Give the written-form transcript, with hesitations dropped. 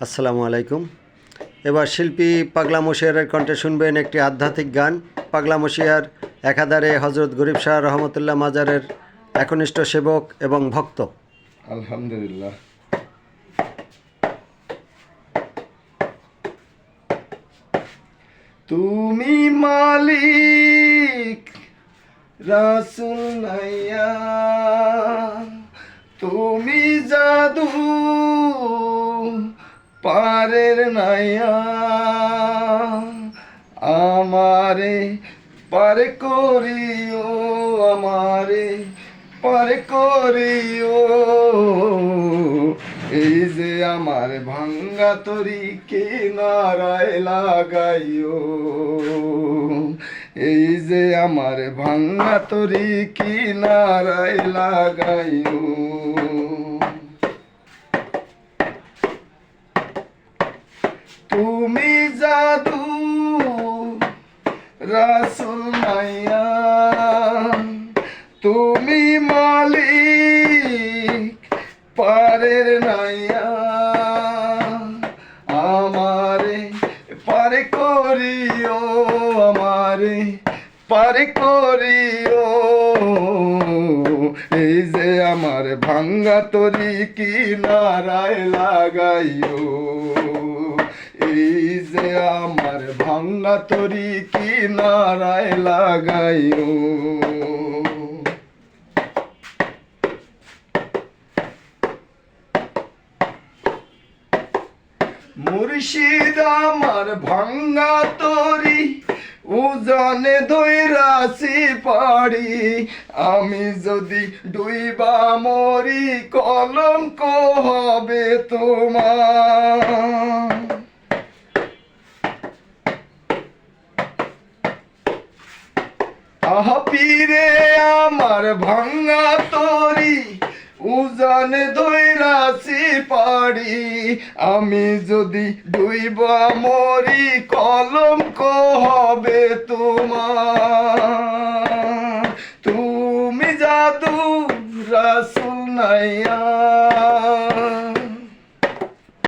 আসসালামু আলাইকুম। এবার শিল্পী পাগলা মশিয়ারের কণ্ঠে শুনবেন একটি আধ্যাত্মিক গান। পাগলা মশিয়ার একাধারে হজরত গরিব শাহ রহমতুল্লাহ মাজারের একনিষ্ঠ সেবক এবং ভক্ত। আলহামদুলিল্লাহ। তুমি মালিক রাসূল নাইয়া, তুমি জাদু পারের নাইয়া, আমারে পার করিও, আমারে পার করিও। এই যে আমার ভাঙ্গা তরি কিনারায় লাগাইও, এই যে আমার ভাঙ্গা তরি কিনারায় লাগাইও। তুমি জাদু রাসূল নাইয়া, তুমি মালিক পারের নাইয়া, আমারে পার করিও, আমারে পার করিও। এই যে আমার ভাঙ্গা তরি কিনারায় লাগাইও, এই যে আমার ভাঙ্গা তরি কিনারায় লাগাইও। মুর্শিদ আমার ভাঙ্গা তরি উজানে ধৈরাছি পাড়ি, আমি যদি ডুইবা মরি কলঙ্ক হবে তোমার। আহা পীরে আমার ভাঙ্গা তরি উজানে ধৈরাছি পাড়ি, আমি যদি ডুইবা মরি কলঙ্ক হবে তোমার। তুমি জাদু রাসূল নাইয়া,